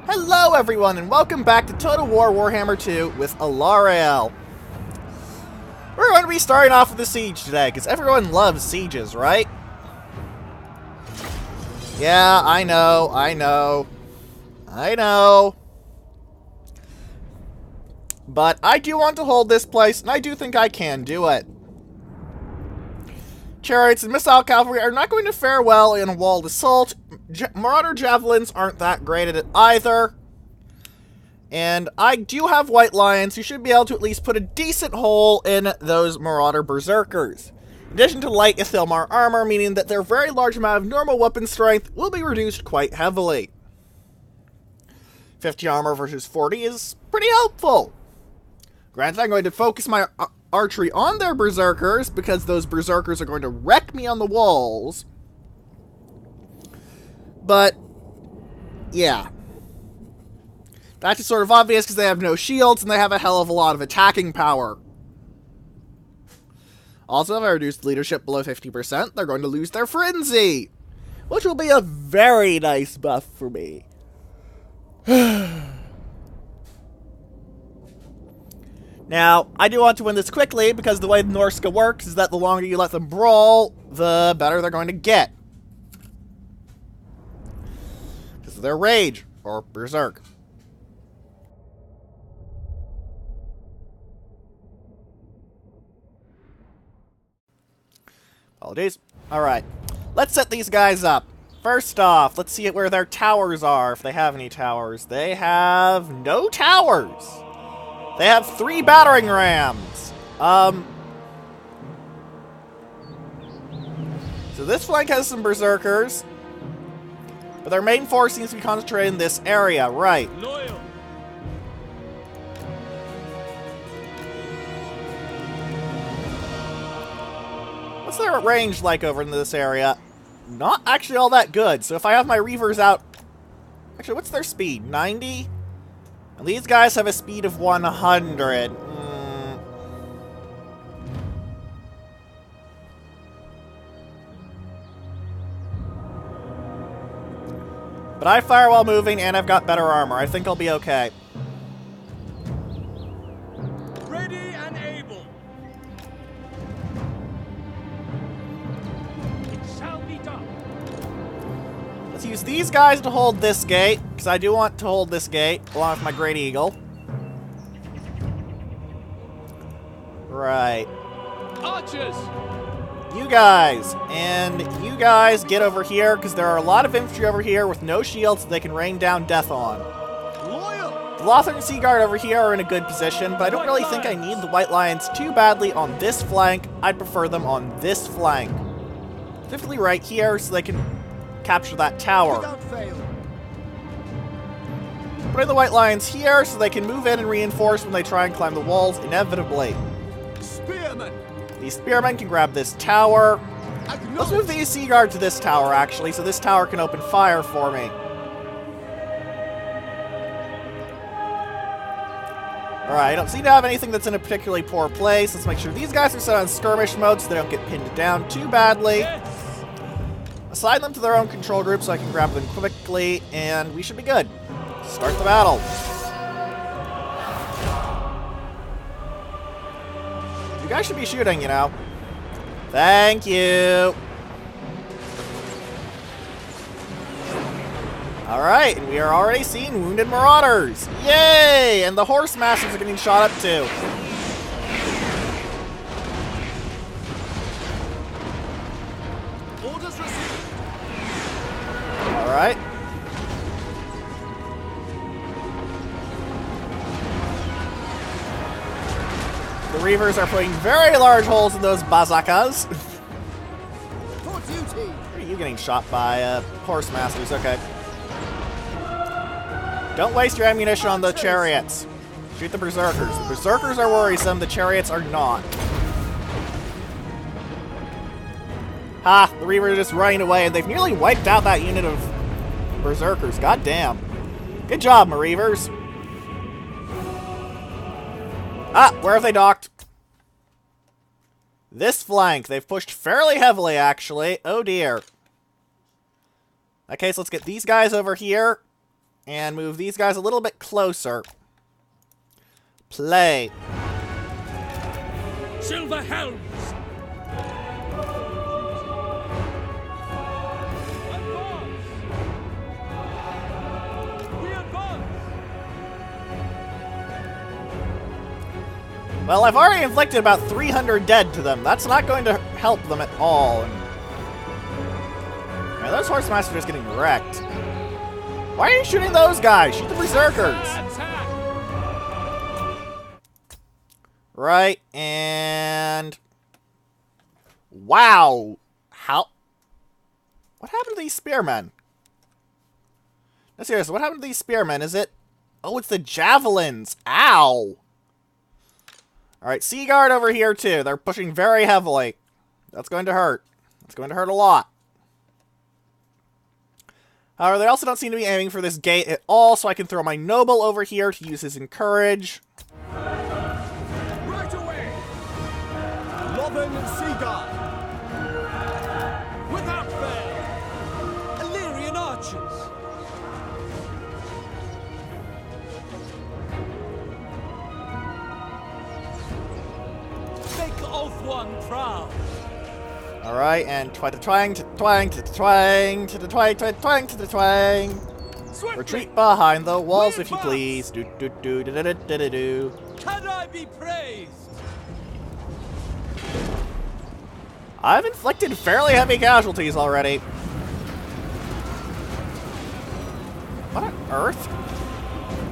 Hello everyone and welcome back to Total War Warhammer 2 with Alarielle. We're going to be starting off with a siege today, because everyone loves sieges, right? Yeah, I know. But I do want to hold this place, and I do think I can do it. Chariots and missile cavalry are not going to fare well in a walled assault. Marauder javelins aren't that great at it either. And I do have white lions who should be able to at least put a decent hole in those marauder berserkers. In addition to light Ithilmar armor, meaning that their very large amount of normal weapon strength will be reduced quite heavily. 50 armor versus 40 is pretty helpful. Granted, I'm going to focus my archery on their berserkers, because those berserkers are going to wreck me on the walls. But, yeah. That's just sort of obvious because they have no shields and they have a hell of a lot of attacking power. Also, if I reduce leadership below 50%, they're going to lose their frenzy, which will be a very nice buff for me. Now, I do want to win this quickly, because the way the Norska works is that the longer you let them brawl, the better they're going to get. Because of their rage, or berserk. Apologies. Alright, let's set these guys up. First off, let's see where their towers are, if they have any towers. They have no towers. They have 3 battering rams. So this flank has some berserkers, but their main force seems to be concentrated in this area, right? Loyal. What's their range like over in this area? Not actually all that good. So if I have my Reavers out... Actually, what's their speed? 90? And these guys have a speed of 100. But I fire while moving, and I've got better armor. I think I'll be okay. Ready and able. It shall be done. Let's use these guys to hold this gate, because I do want to hold this gate, along with my Great Eagle. Right. Archers. You guys, and you guys get over here, because there are a lot of infantry over here with no shields they can rain down death on. Loyal. The Lothar and Seaguard over here are in a good position, but I don't really think I need the White Lions too badly on this flank. I'd prefer them on this flank. Specifically right here, so they can capture that tower. Without fail. Putting the White Lions here, so they can move in and reinforce when they try and climb the walls inevitably. Spearmen. These spearmen can grab this tower. Let's move the Seaguard to this tower, actually, so this tower can open fire for me. Alright, I don't seem to have anything that's in a particularly poor place. Let's make sure these guys are set on skirmish mode so they don't get pinned down too badly. Yes. Assign them to their own control group so I can grab them quickly, and we should be good. Start the battle. You guys should be shooting, you know. Thank you. Alright, and we are already seeing wounded marauders. Yay! And the horse masters are getting shot up too. Orders received. Alright. The Reavers are putting very large holes in those bazookas. For duty. Are you getting shot by horse masters? Okay. Don't waste your ammunition on the chariots. Shoot the berserkers. The berserkers are worrisome, the chariots are not. Ha! The Reavers are just running away, and they've nearly wiped out that unit of berserkers. God damn. Good job, Reavers. Ah! Where have they docked? This flank. They've pushed fairly heavily, actually. Oh dear. Okay, so let's get these guys over here. and move these guys a little bit closer. Play. Silver helms! Advance! We advance! Well, I've already inflicted about 300 dead to them. That's not going to help them at all. Man, those horse masters are just getting wrecked. Why are you shooting those guys? Shoot the berserkers. Attack! Right, and... Wow! How... What happened to these spearmen? No, seriously, what happened to these spearmen? Is it... Oh, it's the javelins! Ow! Alright, Sea Guard over here, too. They're pushing very heavily. That's going to hurt. That's going to hurt a lot. However, they also don't seem to be aiming for this gate at all, so I can throw my noble over here to use his encourage. Right away! Loven and Seagull! Without fail! Illyrian archers! Make Ulthuan proud! Alright, and twang to the twang. Swiftly! Retreat behind the walls, if you please. Do do do do do do do do. Can I be praised? I've inflicted fairly heavy casualties already. What on earth?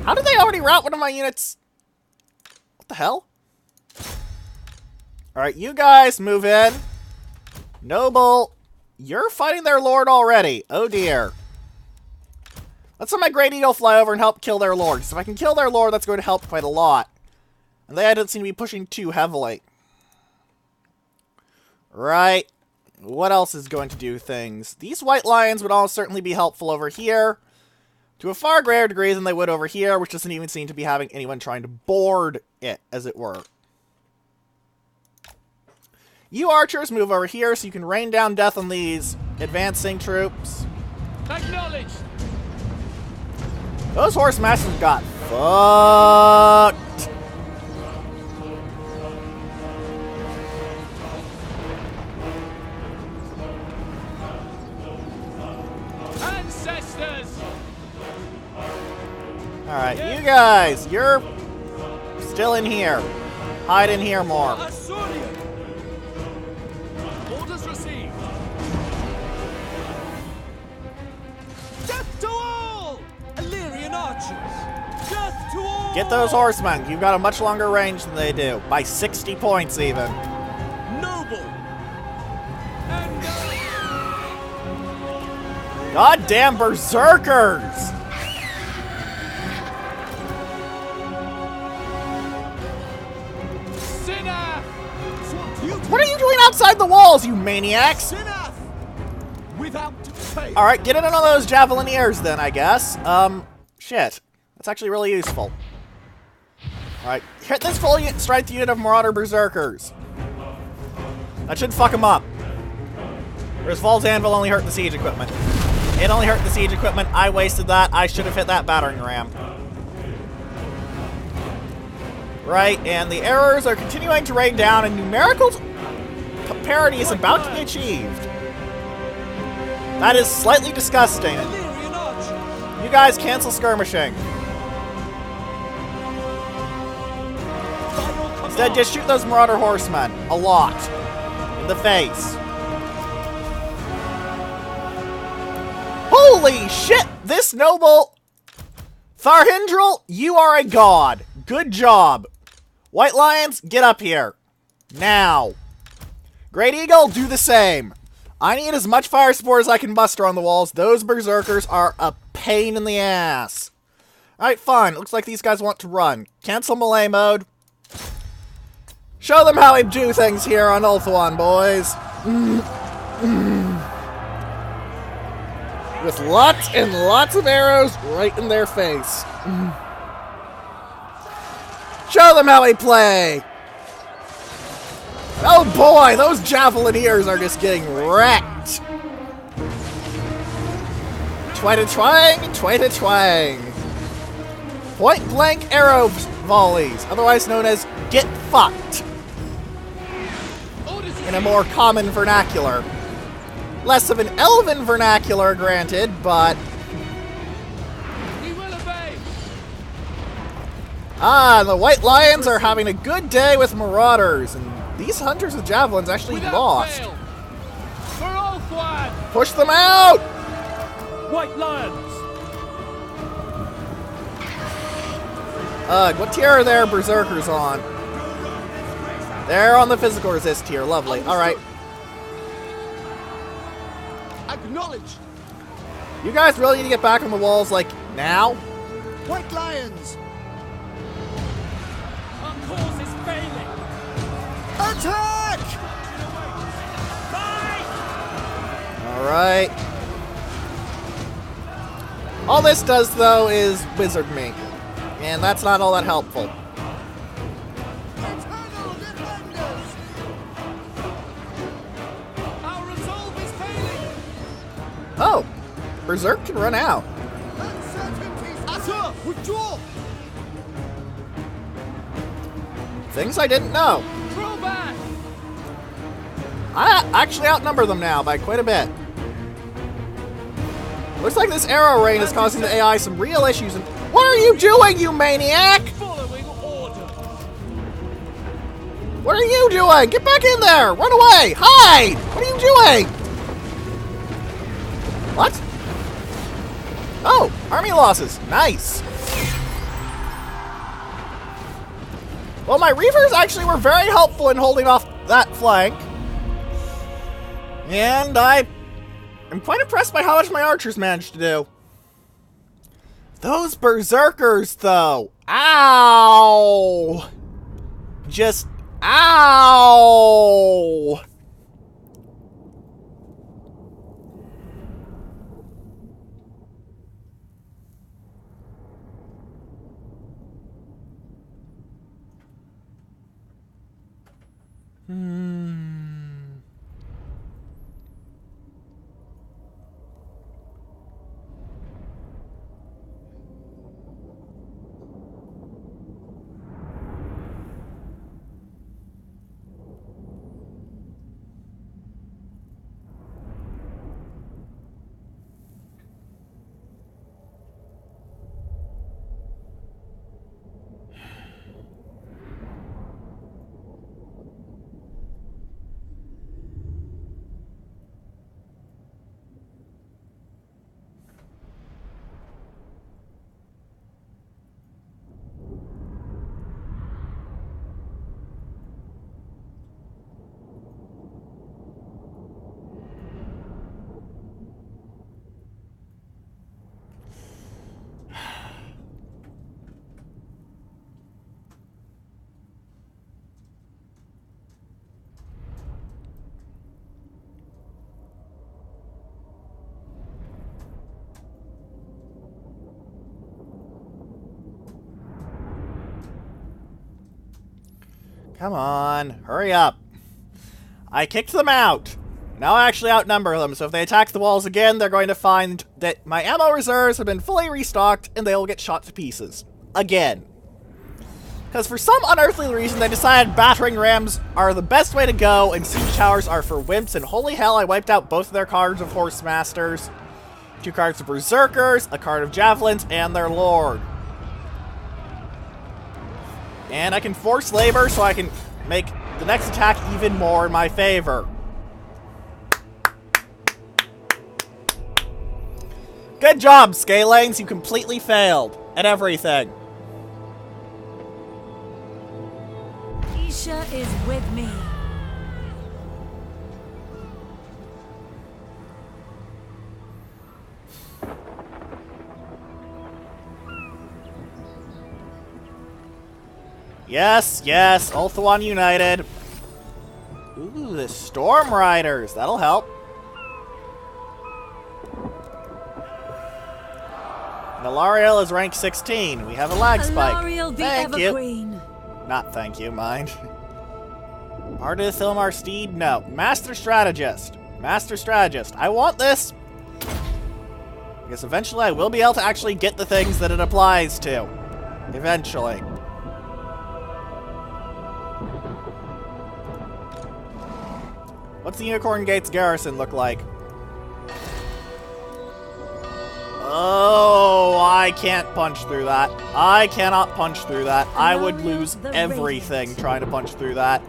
How did they already rout one of my units? What the hell? Alright, you guys move in. Noble, you're fighting their lord already. Oh dear. Let's let my Great Eagle fly over and help kill their lord. Because if I can kill their lord, that's going to help quite a lot. And they don't seem to be pushing too heavily. Right. What else is going to do things? These white lions would almost certainly be helpful over here. To a far greater degree than they would over here, which doesn't even seem to be having anyone trying to board it, as it were. You archers move over here so you can rain down death on these advancing troops. Acknowledged! Those horse masters got fucked. Ancestors! Alright, you guys, you're still in here. Hide in here more. Asurian! Orders received! Death to all! Illyrian archers! Death to all! Get those horsemen. You've got a much longer range than they do. By 60 points, even. Noble! And Goddamn berserkers! sinner! What are you doing outside the walls, you maniacs? Enough! Without fail! Alright, get in on those javelineers then, I guess. Shit. That's actually really useful. Alright, hit this full strength unit of Marauder Berserkers. That should fuck them up. Whereas Val's Anvil only hurt the siege equipment. It only hurt the siege equipment. I wasted that. I should have hit that battering ram. Right, and the errors are continuing to rain down, and numerical parity is about to be achieved. That is slightly disgusting. Illyrian archers! You guys cancel skirmishing. Instead, just shoot those Marauder Horsemen. A lot. In the face. Holy shit! This noble... Tharhindrel, you are a god. Good job. White Lions, get up here. Now. Great Eagle, do the same. I need as much fire spore as I can muster on the walls. Those berserkers are a pain in the ass. Alright, fine. Looks like these guys want to run. Cancel melee mode. Show them how we do things here on Ulthuan, boys. With lots and lots of arrows right in their face. Show them how we play! Oh boy, those javelineers are just getting wrecked. Twang, twang. Point blank arrow volleys, otherwise known as get fucked. In a more common vernacular. Less of an elven vernacular, granted, but... We will obey. Ah, the White Lions are having a good day with marauders, and these hunters with javelins actually Without lost. fail. For all one. Push them out! White Lions. What tier are their berserkers on? They're on the physical resist tier. Lovely. Alright. Acknowledged. You guys really need to get back on the walls, like, now? White Lions. Our cause is failing. Attack! Alright. All this does, though, is wizard me. And that's not all that helpful. Eternal defenders. Our resolve is failing. Oh! Berserk can run out. Uncertainties. Utter. Withdraw. Things I didn't know. Throw back. I actually outnumber them now by quite a bit. Looks like this arrow rain is causing the AI some real issues. And what are you doing, you maniac? Following order. What are you doing? Get back in there! Run away! Hide! What are you doing? What? Oh, army losses. Nice. Well, my Reavers actually were very helpful in holding off that flank. And I'm quite impressed by how much my archers managed to do. Those berserkers, though. Ow! Just, ow! Come on, hurry up. I kicked them out. Now I actually outnumber them, so if they attack the walls again, they're going to find that my ammo reserves have been fully restocked, and they will get shot to pieces. Again. Because for some unearthly reason, they decided battering rams are the best way to go, and siege towers are for wimps, and holy hell, I wiped out both of their cards of horse masters, 2 cards of berserkers, a card of javelins, and their lord. And I can force labor so I can make the next attack even more in my favor. Good job, Scalanes. You completely failed at everything. Isha is with me. Yes, yes, Ulthuan United. Ooh, the Storm Riders. That'll help. And Alarielle is rank 16. We have a lag spike. Alarielle The Thank you. Everqueen. Not thank you, mind. Part of the Thilmar Steed? No. Master Strategist. Master Strategist. I want this. Because eventually I will be able to actually get the things that it applies to. Eventually. What's the Unicorn Gates garrison look like? Oh, I can't punch through that. I cannot punch through that. I would lose everything trying to punch through that.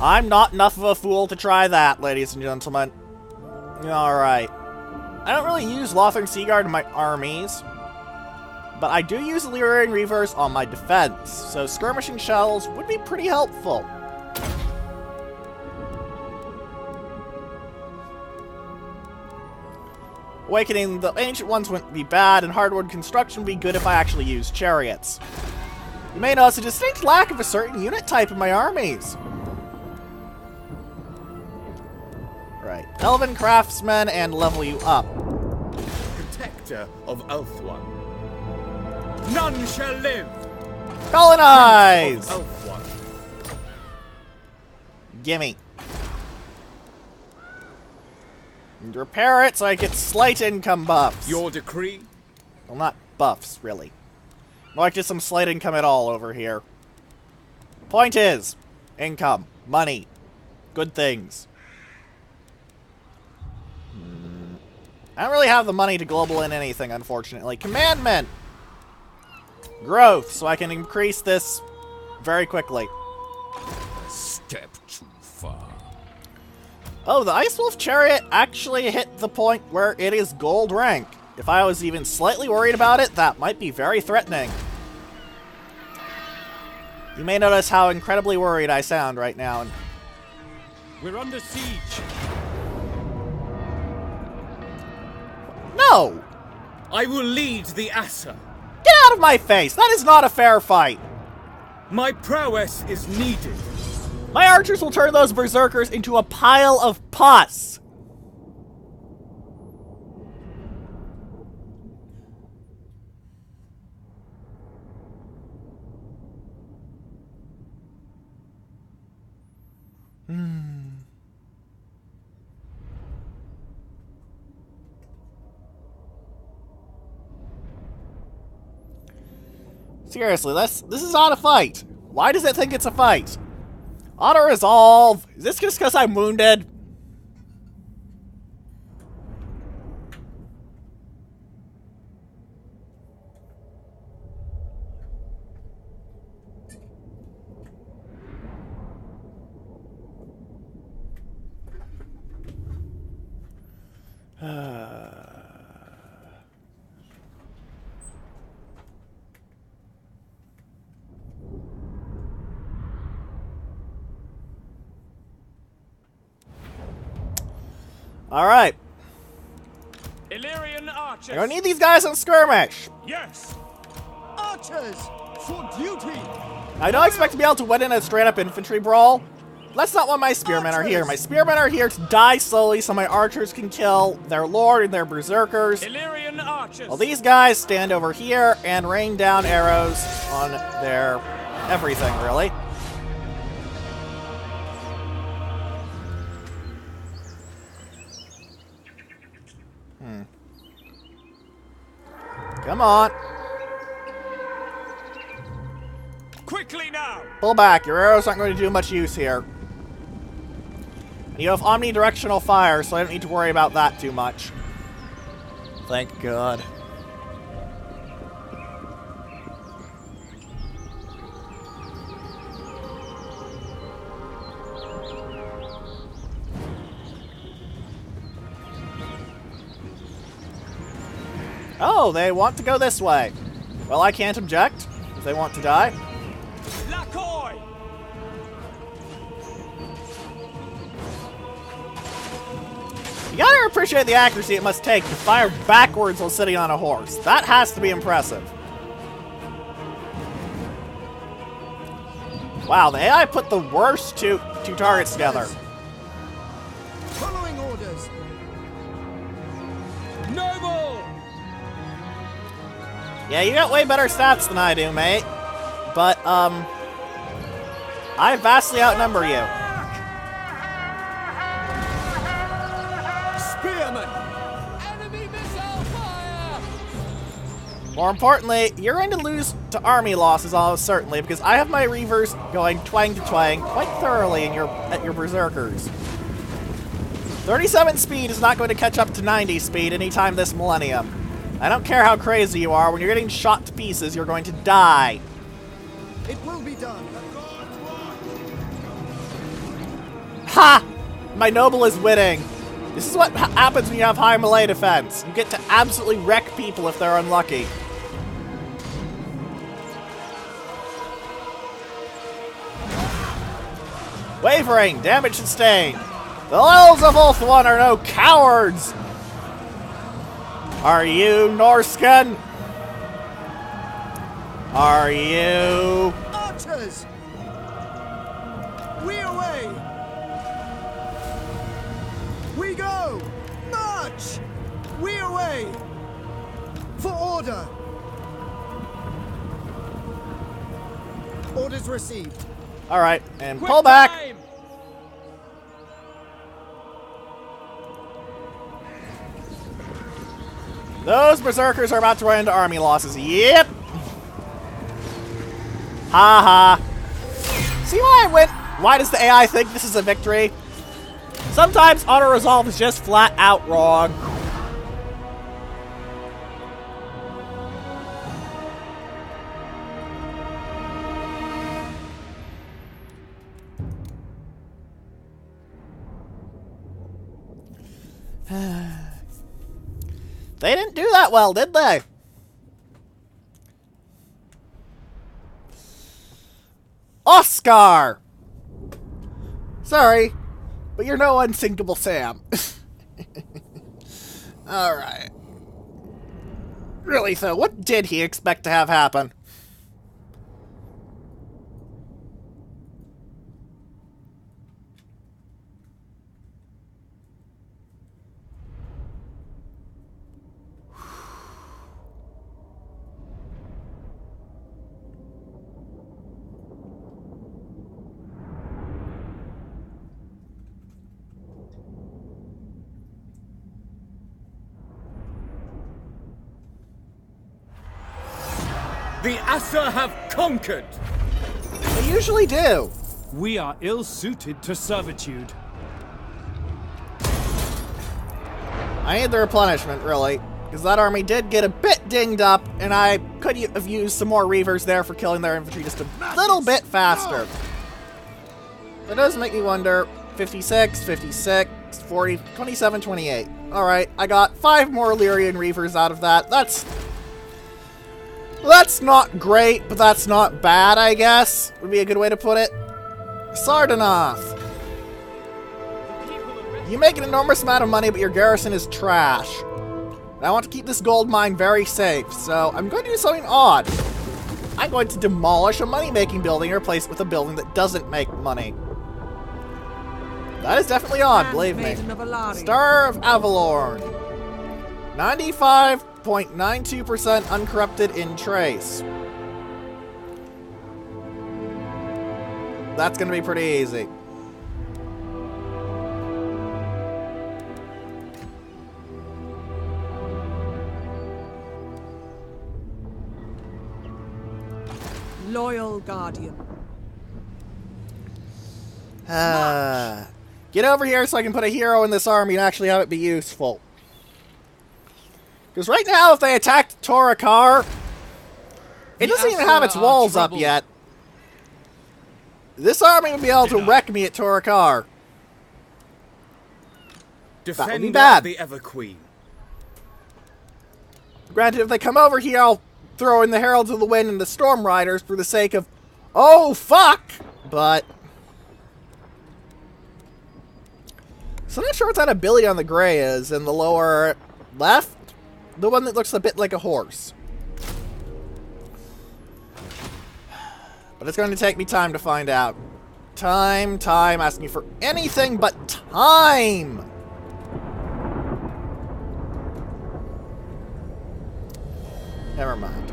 I'm not enough of a fool to try that, ladies and gentlemen. Alright. I don't really use Lothern Seaguard in my armies, but I do use Illyrian Reavers on my defense, so skirmishing shells would be pretty helpful. Awakening the ancient ones wouldn't be bad, and hardwood construction would be good if I actually used chariots. You may notice a distinct lack of a certain unit type in my armies. Right. Elven craftsmen and level you up. Protector of Ulthuan. None shall live. Colonize! Ulthuan. Gimme. And repair it so I get slight income buffs. Your decree? Well, not buffs, really. More like just some slight income at all over here. Point is, income, money, good things. I don't really have the money to global in anything, unfortunately. Commandment! Growth, so I can increase this very quickly. Step too far. Oh, the Ice Wolf Chariot actually hit the point where it is gold rank. If I was even slightly worried about it, that might be very threatening. You may notice how incredibly worried I sound right now. We're under siege. No! I will lead the Assa. Get out of my face! That is not a fair fight! My prowess is needed. My archers will turn those berserkers into a pile of pus! Seriously, this is not a fight. Why does it think it's a fight? Auto resolve. Is this just because I'm wounded? Alright. Illyrian archers. I don't need these guys on skirmish. Yes. Archers, for duty. I don't expect to be able to win in a straight-up infantry brawl. That's not why my spearmen are here. My spearmen are here to die slowly so my archers can kill their lord and their berserkers. Illyrian archers. Well, these guys stand over here and rain down arrows on their everything, really. Come on. Quickly now. Pull back. Your arrows aren't going to do much use here. And you have omnidirectional fire, so I don't need to worry about that too much. Thank God. Oh, they want to go this way. Well, I can't object if they want to die. Lacoy. You gotta appreciate the accuracy it must take to fire backwards while sitting on a horse. That has to be impressive. Wow, the AI put the worst two targets together. Following orders. Noble. Yeah, you got way better stats than I do, mate. But, I vastly outnumber you. Spearmen. Enemy More importantly, you're going to lose to army losses almost certainly, because I have my Reavers going twang to twang quite thoroughly at your Berserkers. 37 speed is not going to catch up to 90 speed anytime this millennium. I don't care how crazy you are, when you're getting shot to pieces, you're going to die. It will be done. Ha! My noble is winning. This is what happens when you have high melee defense. You get to absolutely wreck people if they're unlucky. Wavering, damage sustained. The Loyals of Ulthuan are no cowards! Are you, Norscan? Are you... Archers! We away! We go! March! We away! For order! Orders received. Alright, and pull back! Time. Those Berserkers are about to run into army losses. Yep! Ha ha. See why I went? Why does the AI think this is a victory? Sometimes auto-resolve is just flat out wrong. They didn't do that well, did they? Oscar! Sorry, but you're no unsinkable Sam. Alright. Really though, what did he expect to have happen? The Assa have conquered! They usually do. We are ill-suited to servitude. I need the replenishment, really. Because that army did get a bit dinged up, and I could have used some more Reavers there for killing their infantry just a little bit faster. That does make me wonder. 56, 56, 40, 27, 28. Alright, I got 5 more Illyrian Reavers out of that. That's not great, but that's not bad, I guess. Would be a good way to put it. Sardanoth. You make an enormous amount of money, but your garrison is trash. And I want to keep this gold mine very safe, so I'm going to do something odd. I'm going to demolish a money-making building and replace it with a building that doesn't make money. That is definitely odd, believe me. Star of Avalorn. 95.92% uncorrupted in trace. That's going to be pretty easy. Loyal Guardian. Get over here so I can put a hero in this army and actually have it be useful. Because right now, if they attacked Torakar, it doesn't even have its walls up yet. This army would be able to wreck me at Torakar. That would be bad. The Everqueen. Granted, if they come over here, I'll throw in the Heralds of the Wind and the Storm Riders for the sake of, oh fuck! But so I'm not sure what that ability on the gray is in the lower left. The one that looks a bit like a horse. But it's going to take me time to find out. Time, asking for anything but time! Never mind.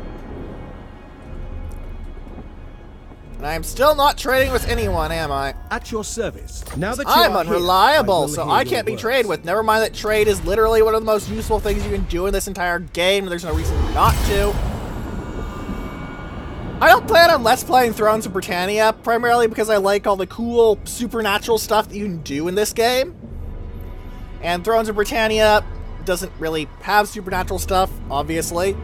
And I am still not trading with anyone, am I? At your service. Now that you I'm are here, unreliable, I will so hear I your can't be words. traded with. Never mind that trade is literally one of the most useful things you can do in this entire game. There's no reason not to. I don't plan on Let's Playing Thrones of Britannia, primarily because I like all the cool supernatural stuff that you can do in this game. And Thrones of Britannia doesn't really have supernatural stuff, obviously.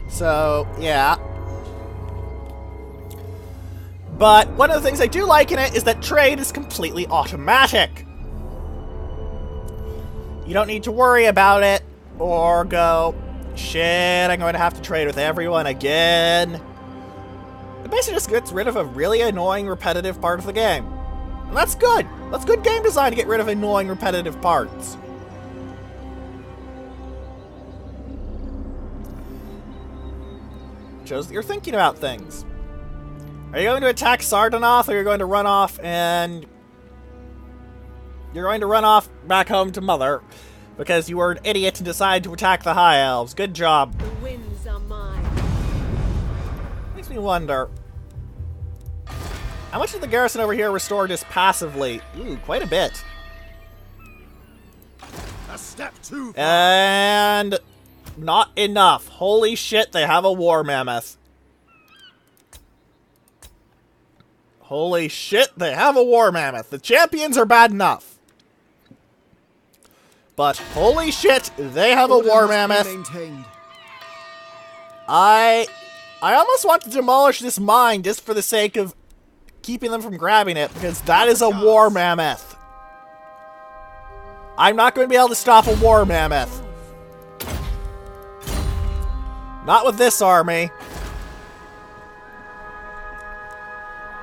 So, yeah. But one of the things I do like in it is that trade is completely automatic. You don't need to worry about it or go, shit, I'm going to have to trade with everyone again. It basically just gets rid of a really annoying, repetitive part of the game. And that's good. That's good game design to get rid of annoying, repetitive parts. Shows that you're thinking about things. Are you going to attack Sardanoth, or you're going to run off and... You're going to run off back home to Mother because you were an idiot and decided to attack the High Elves. Good job. The winds are mine. Makes me wonder. How much did the garrison over here restore just passively? Ooh, quite a bit. A step too far. And... not enough. Holy shit, they have a war mammoth. Holy shit, they have a war mammoth. The champions are bad enough. But holy shit, they have a war mammoth. I almost want to demolish this mine just for the sake of keeping them from grabbing it, because that is a war mammoth. I'm not going to be able to stop a war mammoth. Not with this army.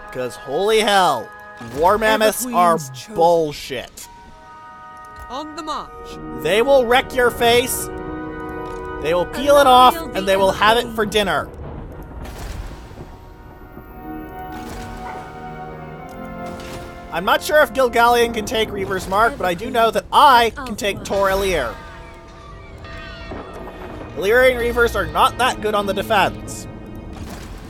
Because holy hell, war mammoths are bullshit. On the march. They will wreck your face, they will peel it off, and they will have it for dinner. I'm not sure if Gilgallion can take Reaver's Mark, but I do know that I can take Tor Elir. Illyrian Reavers are not that good on the defense.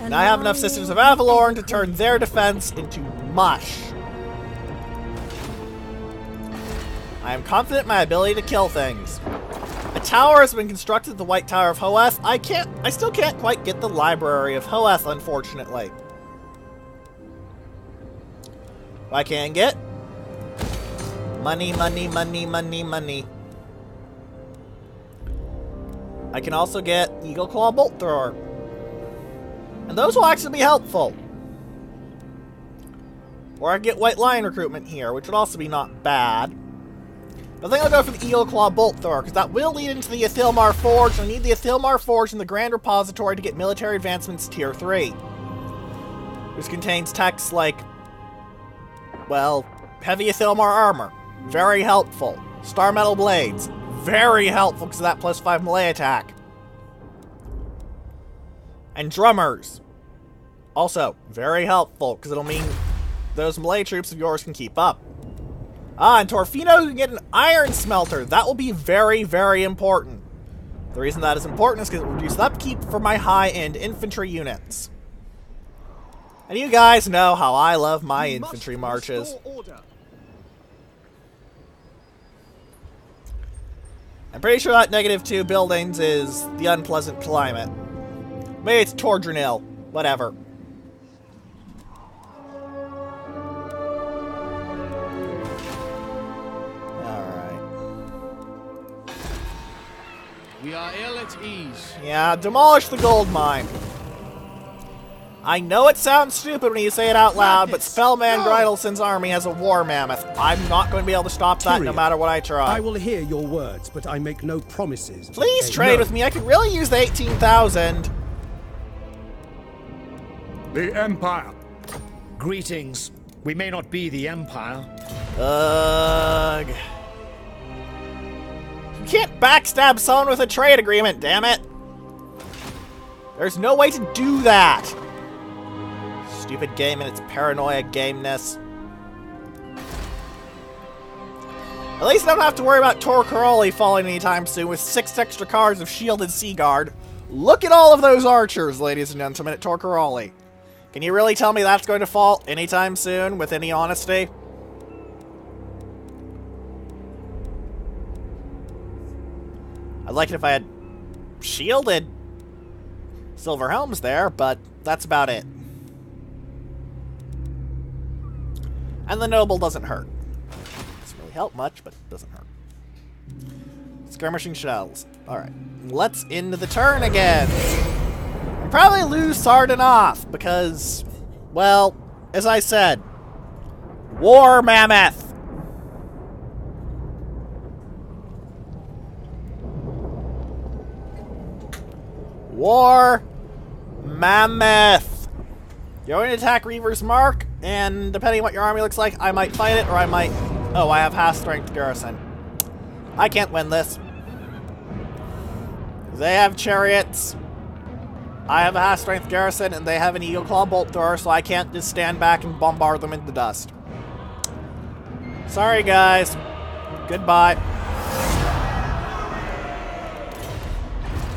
And I have enough Sisters of Avalorn to turn their defense into mush. I am confident in my ability to kill things. A tower has been constructed at the White Tower of Hoeth. I still can't quite get the Library of Hoeth, unfortunately. What I can get? Money, money, money, money, money. I can also get Eagle Claw Bolt Thrower. And those will actually be helpful. Or I can get White Lion recruitment here, which would also be not bad. But I think I'll go for the Eagle Claw Bolt Thrower, because that will lead into the Ithilmar Forge, and I need the Ithilmar Forge in the Grand Repository to get military advancements Tier 3. Which contains texts like, well, Heavy Ithilmar Armor. Very helpful. Star Metal Blades. Very helpful because of that +5 melee attack. And Drummers. Also, very helpful because it'll mean those melee troops of yours can keep up. Ah, and Torfino can get an Iron Smelter. That will be very, very important. The reason that is important is because it will reduce the upkeep for my high-end infantry units. And you guys know how I love my infantry marches. I'm pretty sure that -2 buildings is the unpleasant climate. Maybe it's Tordranil. Whatever. Alright. We are ill at ease. Yeah, demolish the gold mine. I know it sounds stupid when you say it out loud, but Spellman Grydelson's army has a war mammoth. I'm not going to be able to stop that no matter what I try. I will hear your words, but I make no promises. Please trade with me. I could really use the 18,000. The Empire. Greetings. We may not be the Empire. Ugh. You can't backstab someone with a trade agreement, damn it. There's no way to do that. Stupid game and its paranoia gameness. At least I don't have to worry about Tor Caroli falling anytime soon with 6 extra cards of Shielded Sea Guard. Look at all of those archers, ladies and gentlemen, at Tor Caroli. Can you really tell me that's going to fall anytime soon, with any honesty? I'd like it if I had shielded silver helms there, but that's about it. And the noble doesn't hurt. Doesn't really help much, but doesn't hurt. Skirmishing shells. Alright. Let's end the turn again. And probably lose Sardin off because, well, as I said, War Mammoth. War Mammoth. You're going to attack Reaver's Mark, and depending on what your army looks like, I might fight it, or I might... Oh, I have half-strength garrison. I can't win this. They have chariots. I have a half-strength garrison, and they have an Eagle Claw bolt thrower, so I can't just stand back and bombard them into dust. Sorry, guys. Goodbye.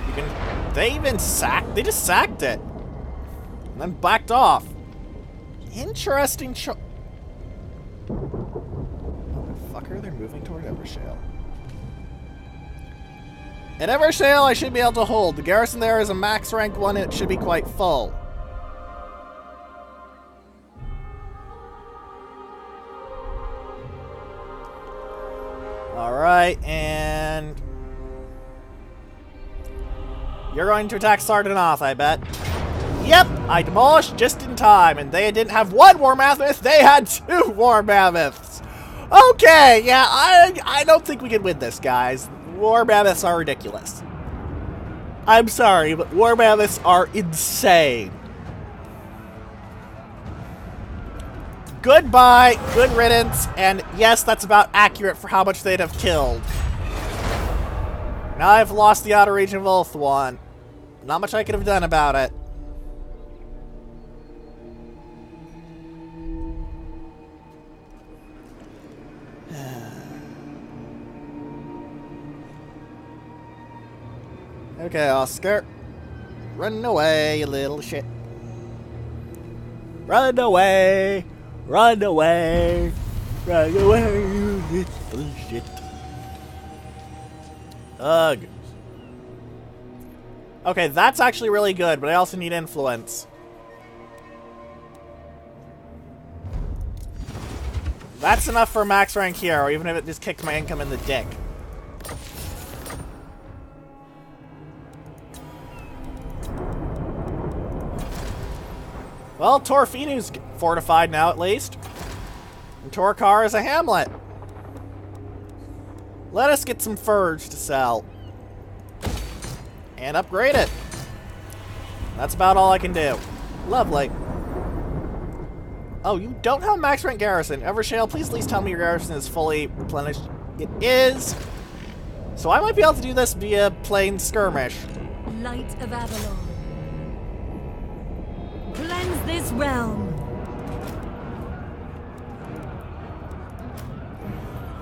You can... They even sacked... They just sacked it. And then backed off. Interesting Motherfucker, they're moving toward Evershale. At Evershale, I should be able to hold. The garrison there is a max rank 1 and it should be quite full. Alright, and... You're going to attack Sardinoth, I bet. Yep, I demolished just in time, and they didn't have one War Mammoth, they had 2 War Mammoths. Okay, yeah, I don't think we can win this, guys. War Mammoths are ridiculous. I'm sorry, but War Mammoths are insane. Goodbye, good riddance, and yes, that's about accurate for how much they'd have killed. Now I've lost the outer region of Ulthuan. Not much I could have done about it. Okay, Oscar. Run away, you little shit. Run away! Run away! Run away, you little shit. Ugh. Okay, that's actually really good, but I also need influence. That's enough for max rank hero, even if it just kicks my income in the dick. Well, Torfinu's fortified now, at least. And Torkar is a hamlet. Let us get some furs to sell. And upgrade it. That's about all I can do. Lovely. Oh, you don't have max rank garrison. Evershale, please at least tell me your garrison is fully replenished. It is. So I might be able to do this via plain skirmish. Light of Avalon. Cleanse this realm.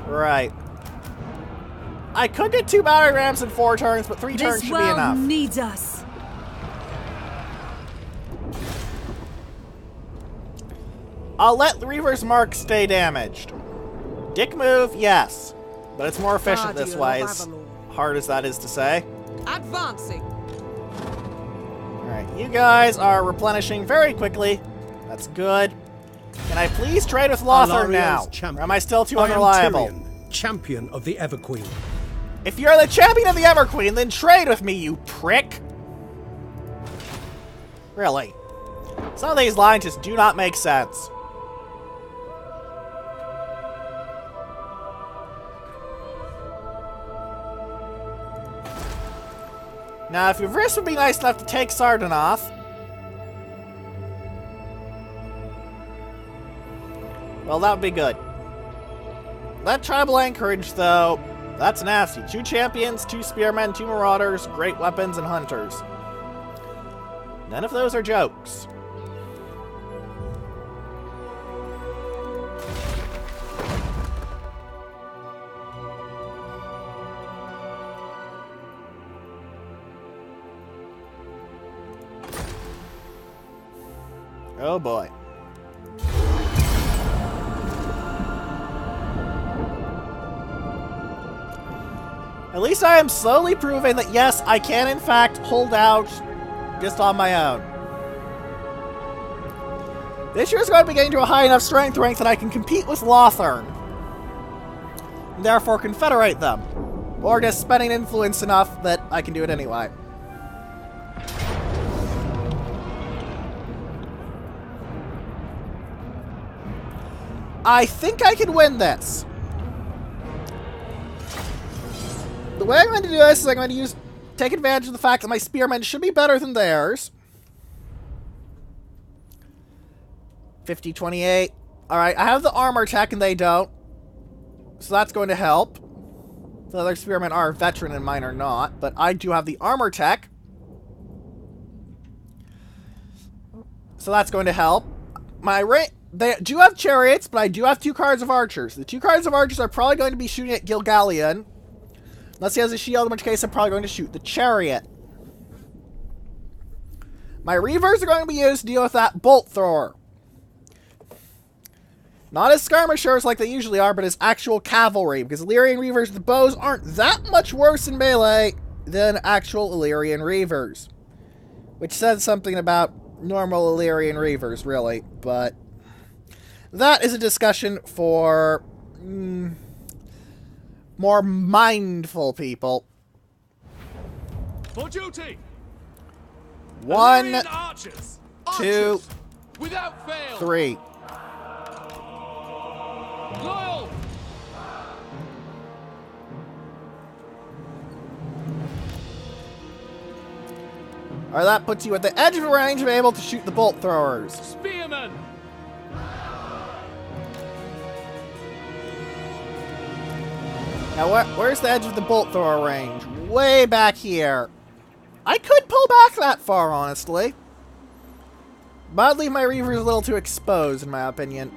Right. I could get 2 battery rams in 4 turns, but 3 turns should be enough. This realm needs us. I'll let the Reaver's Mark stay damaged. Dick move, yes. But it's more efficient this way, as hard as that is to say. Advancing. Alright, you guys are replenishing very quickly. That's good. Can I please trade with Lothar now? Or am I still too unreliable? Champion of the Everqueen. If you're the champion of the Everqueen, then trade with me, you prick! Really. Some of these lines just do not make sense. Now, if your Vriss would be nice enough to take Sardinoth... Well, that would be good. That tribal anchorage, though, that's nasty. 2 champions, 2 spearmen, 2 marauders, great weapons, and hunters. None of those are jokes. Oh boy. At least I am slowly proving that, yes, I can in fact hold out just on my own. This year's going to be getting to a high enough strength rank that I can compete with Lothern. And therefore confederate them. Or just spending influence enough that I can do it anyway. I think I can win this. The way I'm going to do this is I'm going to take advantage of the fact that my spearmen should be better than theirs. 50-28. Alright, I have the armor tech and they don't. So that's going to help. The other spearmen are veteran and mine are not. But I do have the armor tech. So that's going to help. They do have chariots, but I do have 2 cards of archers. The 2 cards of archers are probably going to be shooting at Gilgallion. Unless he has a shield, in which case I'm probably going to shoot the chariot. My reavers are going to be used to deal with that bolt thrower. Not as skirmishers like they usually are, but as actual cavalry. Because Illyrian reavers with the bows aren't that much worse in melee than actual Illyrian reavers. Which says something about normal Illyrian reavers, really. But that is a discussion for more mindful people. For duty! 1, Illyrian archers! 2, Without fail! 3. Loyal! Alright, that puts you at the edge of the range of able to shoot the bolt throwers. Spearmen! Now, where's the edge of the bolt thrower range? Way back here. I could pull back that far, honestly. But I'd leave my reavers a little too exposed, in my opinion.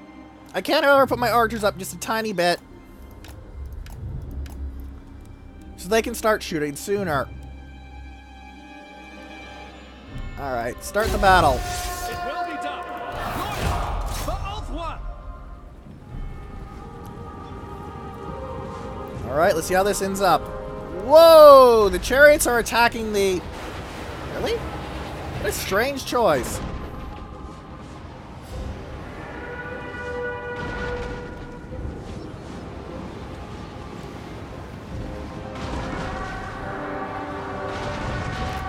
I can, however, put my archers up just a tiny bit. So they can start shooting sooner. Alright, start the battle. It will be done! Loyal! For Ulth Alright, let's see how this ends up. Whoa! The chariots are attacking the... Really? What a strange choice.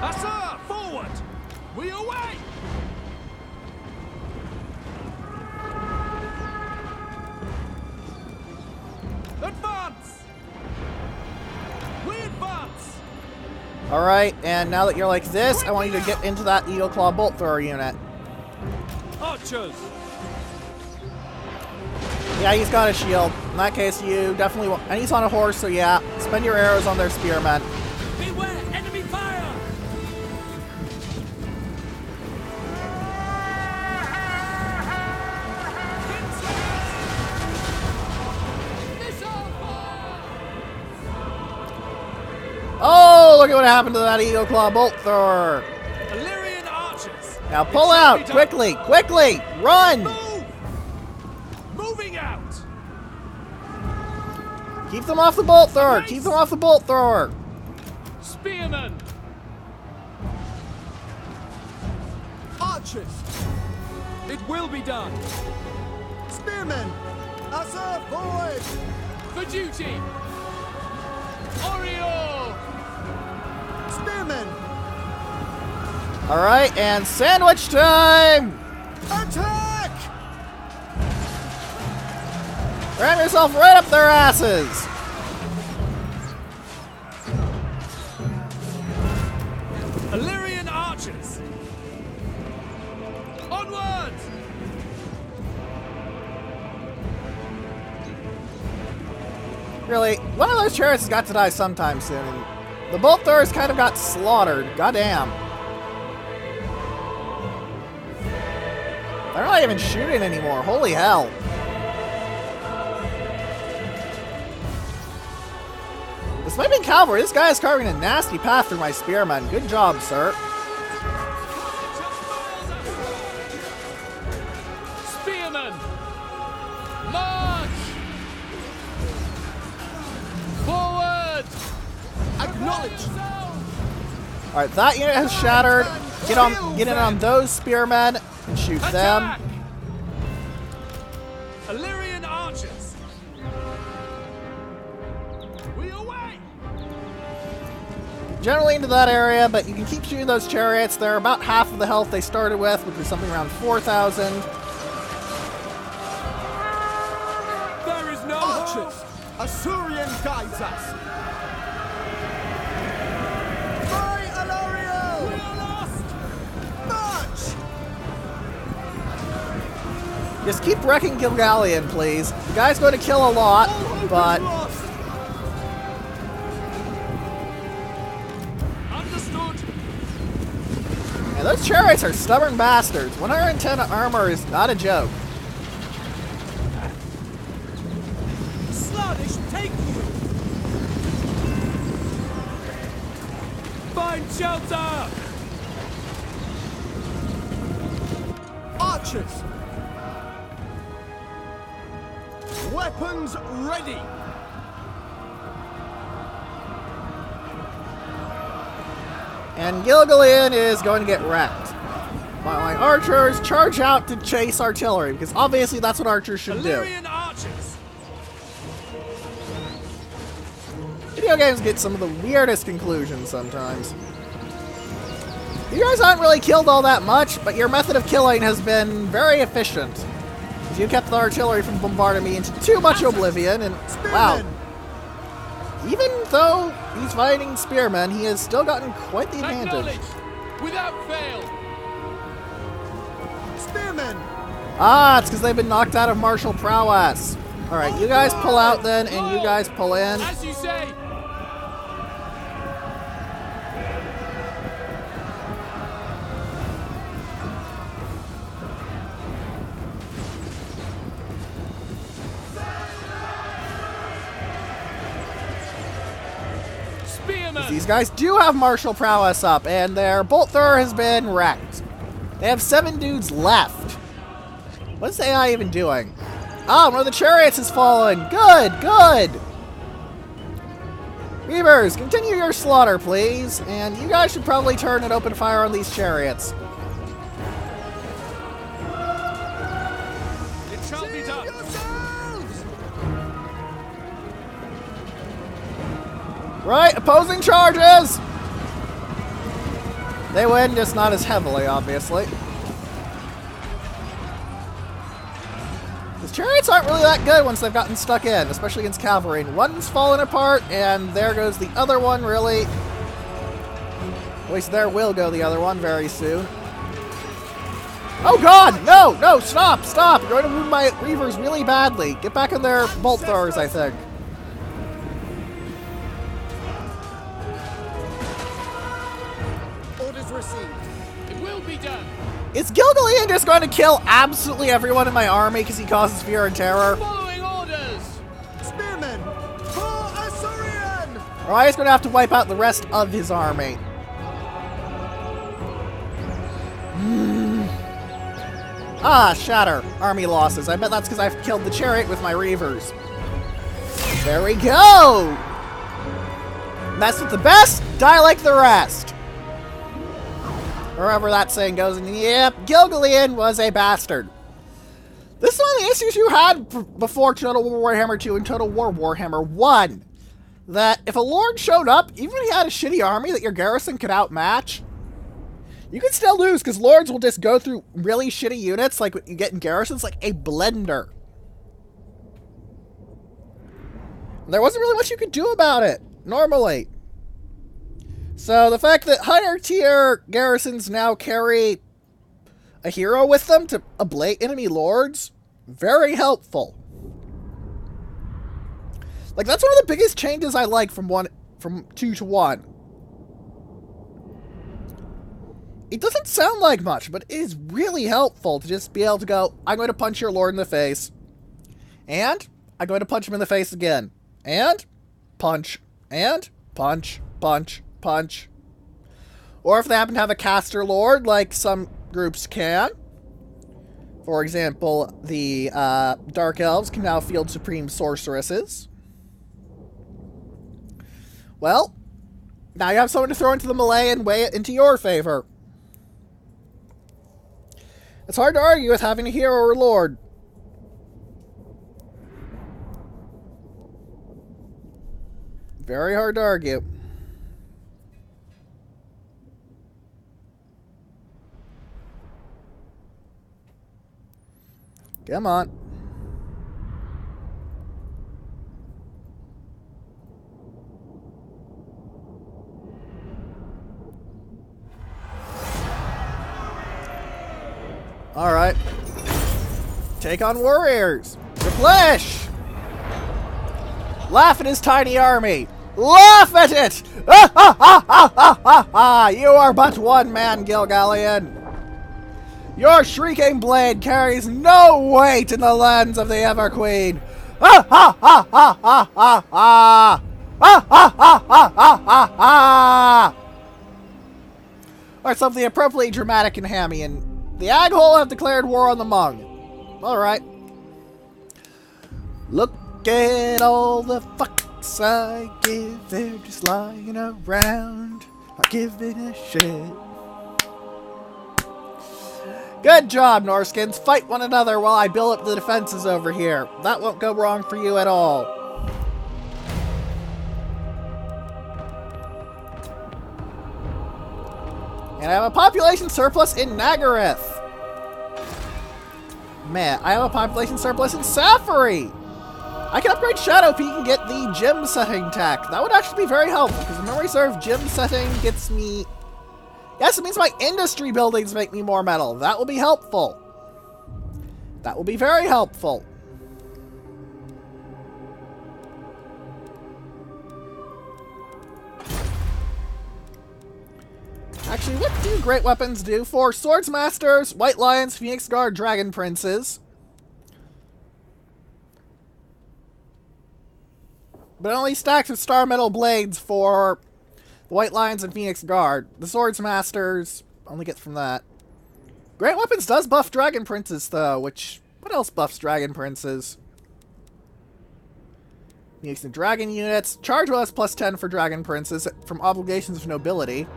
Hussar! Forward! We away! Advance! We advance! Alright, and now that you're like this, I want you to get into that Eagle Claw Bolt Thrower unit. Archers! Yeah, he's got a shield. In that case, you definitely want... And he's on a horse, so yeah. Spend your arrows on their spearmen. Beware! Enemy fire! Oh, look at what happened to that Eagle Claw Bolt Thrower. Illyrian archers! Now pull out! Quickly! Quickly! Run! Move! Moving out! Keep them off the Bolt Thrower! Keep them off the Bolt Thrower! Spearmen! Archers! It will be done! Spearmen! Hussar, forward! For duty! Oriole! Spearmen! Alright, and sandwich time! Attack! Ram yourself right up their asses! Illyrian archers! Onward! Really, one of those chariots has got to die sometime soon. And the Bolt Throwers kind of got slaughtered. Goddamn. They're not even shooting anymore. Holy hell. This might be cavalry. This guy is carving a nasty path through my spearmen. Good job, sir. Spearmen! March! Forward! Acknowledge. Alright, that unit has shattered. Get in on those spearmen and shoot them. Attack! Illyrian archers. We away. Generally into that area, but you can keep shooting those chariots. They're about half of the health they started with, which is something around 4,000. There is no Archers. Assyrian guides us. By Alarielle. We are lost. March. Just keep wrecking Gilgallion, please. The guy's going to kill a lot, All hope but is lost. Understood. and those chariots are stubborn bastards. 110 armor is not a joke. Slaanesh, take you. Find shelter. Archers. Weapons ready. And Gilgallion is going to get wrecked. My archers charge out to chase artillery, because obviously that's what archers should do. Illyrian archers. Video games get some of the weirdest conclusions sometimes. You guys haven't really killed all that much, but your method of killing has been very efficient. You kept the artillery from bombarding me into too much oblivion, and wow. Even though he's fighting spearmen, he has still gotten quite the advantage. Acknowledge. Without fail. Spearmen. Ah, it's because they've been knocked out of martial prowess. Alright, you guys pull out then, and you guys pull in. As you say. Spearmen. These guys do have martial prowess up, and their bolt thrower has been wrecked. They have 7 dudes left. What is the AI even doing? Oh, one of the chariots has fallen. Good, good. Reavers, continue your slaughter, please. And you guys should probably turn and open fire on these chariots. It shall be done. Yourselves. Right, opposing charges! They win, just not as heavily, obviously. Because chariots aren't really that good once they've gotten stuck in, especially against cavalry. And one's fallen apart, and there goes the other one, really. At least there will go the other one very soon. Oh god! No! No! Stop! Stop! You're going to wound my Reavers really badly. Get back in their bolt throwers, I think. Orders received. It will be done. Is Gilgallion just going to kill absolutely everyone in my army because he causes fear and terror? Following orders. Spearmen. For Assyrian. Or he's going to have to wipe out the rest of his army. Ah, shatter. Army losses. I bet that's because I've killed the chariot with my reavers. There we go! Mess with the best, die like the rest. Wherever that saying goes, and yep, Gilgallion was a bastard. This is one of the issues you had before Total War Warhammer 2 and Total War Warhammer 1. That if a lord showed up, even if he had a shitty army that your garrison could outmatch, you could still lose, because lords will just go through really shitty units like what you get in garrisons, like a blender. There wasn't really much you could do about it, normally. So the fact that higher tier garrisons now carry a hero with them to ablate enemy lords, very helpful. Like, that's one of the biggest changes I like from 2 to 1. It doesn't sound like much, but it is really helpful to just be able to go, I'm going to punch your lord in the face. And I'm going to punch him in the face again. And punch. And punch. Punch. Punch. Or if they happen to have a caster lord, like some groups can. For example, the Dark Elves can now field Supreme Sorceresses. Well, Now you have someone to throw into the melee and weigh it into your favor. It's hard to argue with having a hero or lord. Very hard to argue. Come on. Alright. Take on warriors. Replenish! Laugh at his tiny army. Laugh at it! Ah, ha, ha, ha, ha, ha, ha! You are but one man, Gilgallion. Your shrieking blade carries no weight in the lands of the Everqueen. Ah, ha, ha, ha, ha, ha, ha! Ah, ha, ha, ha, ha, ha, ha! Or something appropriately dramatic and hammy, and the Aghole have declared war on the Hmong. Alright. Look at all the fucks I give, they're just lying around, not giving a shit. Good job, Norskins. Fight one another while I build up the defenses over here. That won't go wrong for you at all. And I have a population surplus in Nagaryth. Man, I have a population surplus in Safari. I can upgrade Shadowpeak and get the gym setting tech. That would actually be very helpful, because the memory serve gym setting gets me... Yes, it means my industry buildings make me more metal. That will be helpful. That will be very helpful. Actually, what do great weapons do for Swords Masters, White Lions, Phoenix Guard, Dragon Princes? But it only stacks with Star Metal Blades for the White Lions and Phoenix Guard. The Swords Masters only gets from that. Great Weapons does buff Dragon Princes, though, which... What else buffs Dragon Princes? Phoenix and Dragon units. Charge will has +10 for Dragon Princes from Obligations of Nobility.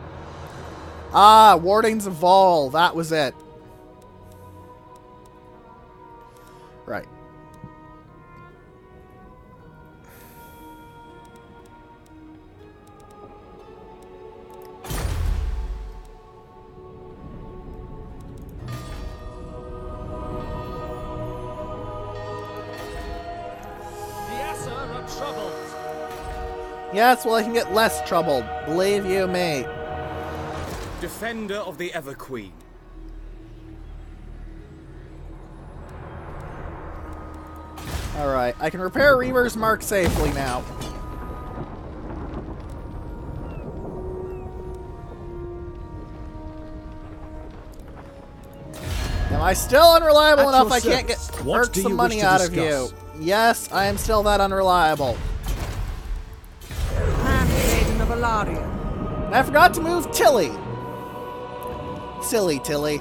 Ah, Wardings of Vol. That was it. Right. Yes, well, I can get less troubled. Believe you me. Defender of the Everqueen. Alright, I can repair Reaver's Mark safely now. Am I still unreliable enough I can't get some money out of you? Yes, I am still that unreliable. Handmaiden of Alarielle. And I forgot to move Tilly. Silly Tilly.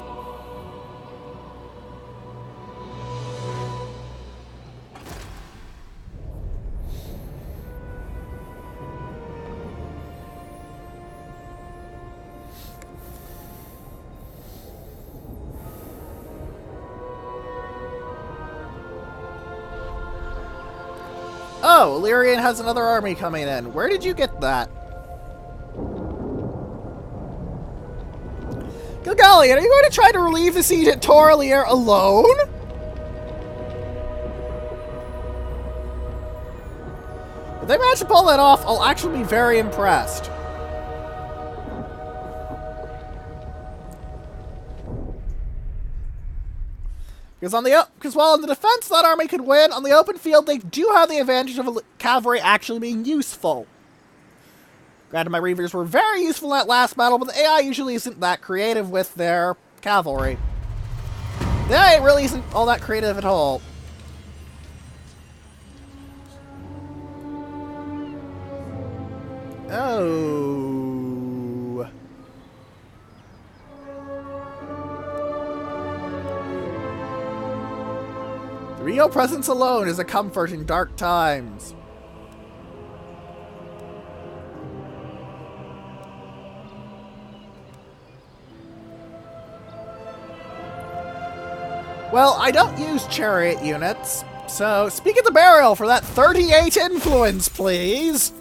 Oh, Illyrian has another army coming in. Where did you get that? Gilgallion, are you going to try to relieve the siege at Toralier alone? If they manage to pull that off, I'll actually be very impressed. Because while in the defense that army could win, on the open field they do have the advantage of cavalry actually being useful. Granted, my Reavers were very useful in that last battle, but the AI usually isn't that creative with their cavalry. The AI really isn't all that creative at all. Oh. The Rio presence alone is a comfort in dark times. Well, I don't use chariot units, so speak at the burial for that 38 influence, please.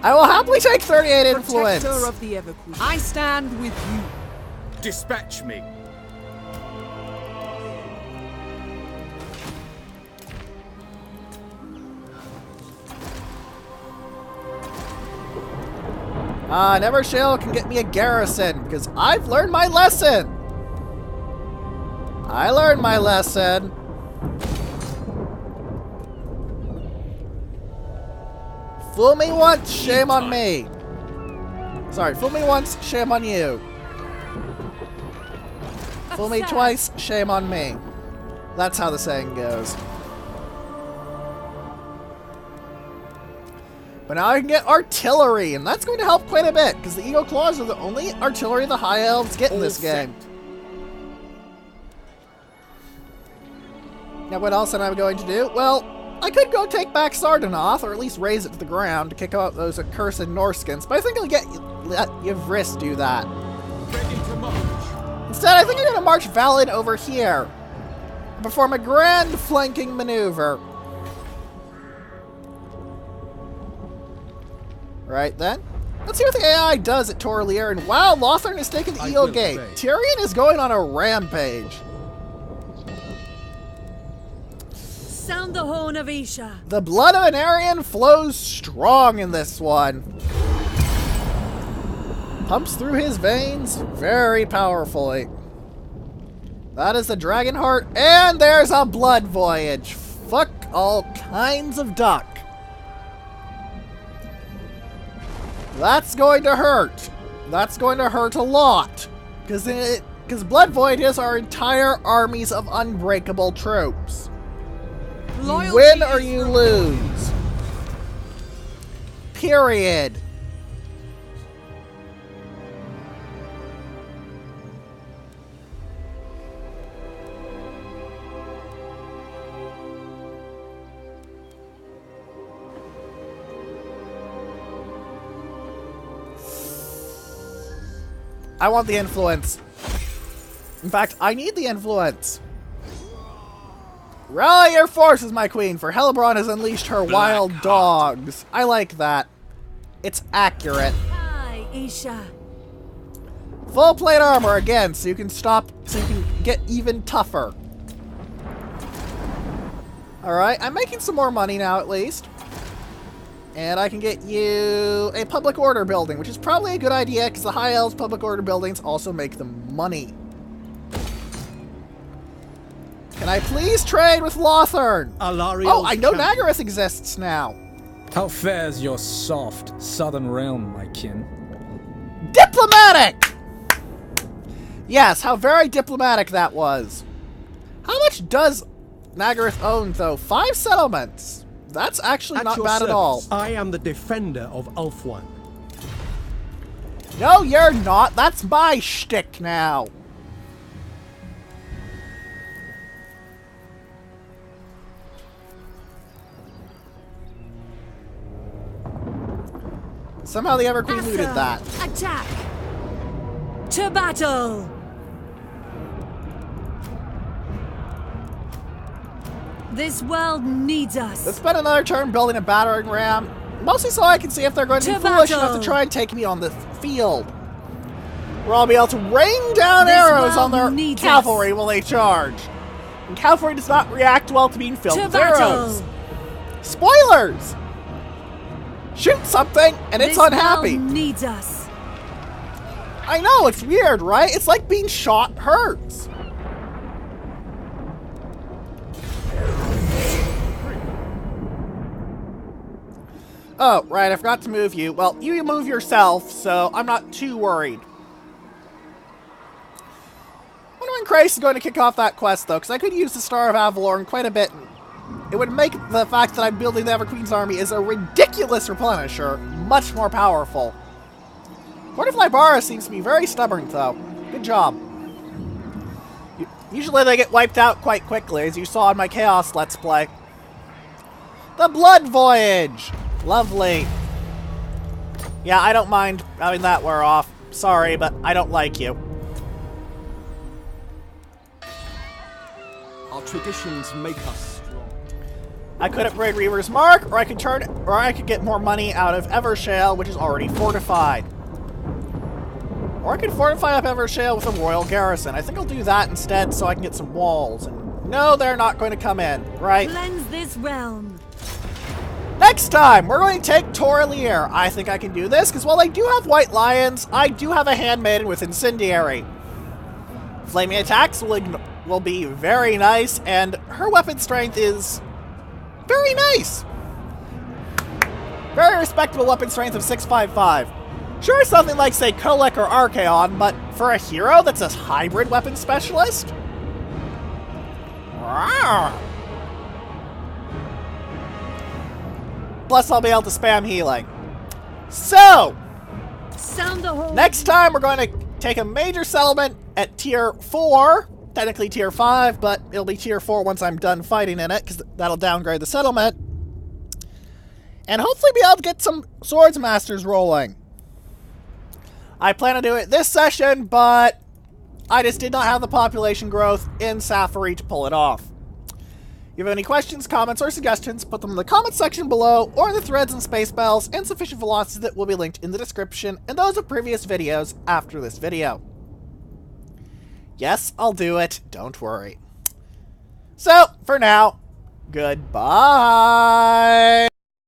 I will happily take 38 influence. Protector of the Everqueen. I stand with you. Dispatch me. Nevershell can get me a garrison, because I've learned my lesson. I learned my lesson. Fool me once, shame on me. Sorry, fool me once, shame on you. Fool me twice, shame on me. That's how the saying goes. But now I can get artillery, and that's going to help quite a bit, because the Eagle Claws are the only artillery the High Elves get in this game. Now what else am I going to do? Well, I could go take back Sardanoth, or at least raise it to the ground to kick out those accursed Norskins, but I think I'll let Yvris do that. Ready to march. Instead, I think I'm going to march Valid over here and perform a grand flanking maneuver. Right then. Let's see what the AI does at Torlier, and wow, Lothern has taken Eel Gate. Tyrion is going on a rampage. Sound the horn of Isha. The blood of an Aryan flows strong in this one. Pumps through his veins very powerfully. That is the Dragon Heart, and there's a Blood Voyage. Fuck all kinds of duck. That's going to hurt. That's going to hurt a lot. Because Blood Voyages are entire armies of unbreakable troops. You win or you lose. Period. I want the influence. In fact, I need the influence. Rally your forces, my queen, for Hellebron has unleashed her wild dogs. I like that. It's accurate. Hi, Isha. Full plate armor again, so you can get even tougher. Alright, I'm making some more money now at least. And I can get you a public order building, which is probably a good idea because the High Elves public order buildings also make them money. Can I please trade with Lothern? Alarielle Oh, I know champion. Nagaroth exists now. How fares your soft southern realm, my kin? Diplomatic! Yes, how very diplomatic that was. How much does Nagaroth own, though? 5 settlements. That's actually not your bad at all. service. I am the defender of Ulfwan. No, you're not. That's my shtick now. Somehow the Everqueen looted that. Attack! To battle! This world needs us. Let's spend another turn building a battering ram, mostly so I can see if they're going to be To foolish battle. enough to try and take me on the field. Where I'll be able to rain down This arrows on world their needs cavalry while they charge. And cavalry does not react well to being filled To with battle! arrows. Spoilers! Shoot something and it's This unhappy. world needs us. I know, it's weird, right? It's like being shot hurts. Oh, right, I forgot to move you. Well, you move yourself, so I'm not too worried. I wonder when Krace is going to kick off that quest, though, because I could use the Star of Avalorn quite a bit. It would make the fact that I'm building the Everqueen's army as a ridiculous replenisher much more powerful. Court of Libara seems to be very stubborn, though. Good job. Usually they get wiped out quite quickly, as you saw in my Chaos Let's Play. The Blood Voyage! Lovely. Yeah, I don't mind having that wear off. Sorry, but I don't like you. Our traditions make us strong. I could upgrade Reaver's Mark, or I could get more money out of Evershale, which is already fortified. Or I could fortify up Evershale with a royal garrison. I think I'll do that instead so I can get some walls. And no, they're not going to come in, right? Cleanse this realm. Next time, we're going to take Toralier. I think I can do this, because while I do have White Lions, I do have a Handmaiden with Incendiary. Flaming attacks will be very nice, and her weapon strength is very nice. Very respectable weapon strength of 655. Sure, something like, say, Kolek or Archaon, but for a hero that's a hybrid weapon specialist? Rawr. Plus, I'll be able to spam healing. So, Sound the horn. next time we're going to take a major settlement at tier 4. Technically tier 5, but it'll be tier 4 once I'm done fighting in it, because that'll downgrade the settlement. And hopefully be able to get some Swords Masters rolling. I plan to do it this session, but I just did not have the population growth in Safari to pull it off. If you have any questions, comments, or suggestions, put them in the comments section below, or in the threads and space bells and sufficient velocity that will be linked in the description and those of previous videos after this video. Yes, I'll do it. Don't worry. So, for now, goodbye!